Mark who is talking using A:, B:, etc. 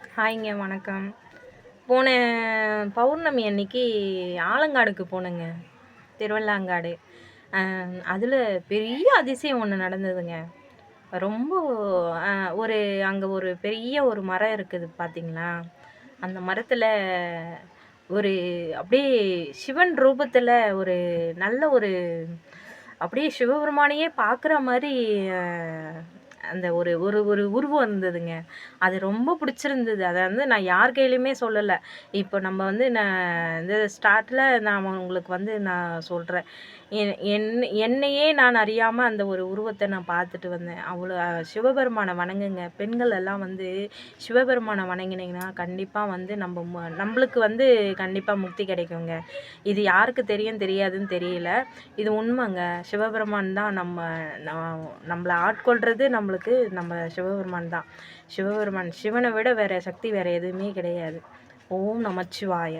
A: ஹாய்ங்க, வணக்கம். போன பௌர்ணமி அன்னைக்கு ஆலங்காடுக்கு போனேங்க. திருவல்லாங்காடு. அதில பெரிய அதிசயம் ஒண்ணு நடந்ததுங்க. ரொம்ப அ ஒரு அங்க ஒரு பெரிய ஒரு மரம் இருக்குது பார்த்தீங்களா? அந்த மரத்தில ஒரு அப்படியே சிவன் ரூபத்தில ஒரு நல்ல ஒரு அப்படியே சிவபெருமானையே பார்க்குற மாரி அ அந்த ஒரு ஒரு ஒரு உருவம் இருந்ததுங்க. அது ரொம்ப பிடிச்சிருந்தது. அத வந்து நான் யார் கையிலயுமே சொல்லல. இப்போ நம்ம வந்து இந்த ஸ்டார்ட்ல நான் உங்களுக்கு வந்து நான் சொல்றேன். என்னையே நான் அறியாம அந்த ஒரு உருவத்த நான் பார்த்துட்டு வந்தேன். அவ்வளோ சிவபெருமான வணங்குங்க. பெண்கள் எல்லாம் வந்து சிவபெருமான வணங்கினீங்கன்னா, கண்டிப்பா வந்து நம்பளுக்கு வந்து கண்டிப்பா முக்தி கிடைக்குங்க. இது யாருக்கு தெரியும், தெரியாதுன்னு தெரியல. இது உண்மைங்க. சிவபெருமான் தான் நம்மள ஆட்கொள்றது நம்மளுக்கு நம்ம சிவபெருமான் தான். சிவபெருமான் சிவனை விட வேற சக்தி வேற எதுவுமே கிடையாது. ஓம் நமச்சிவாய.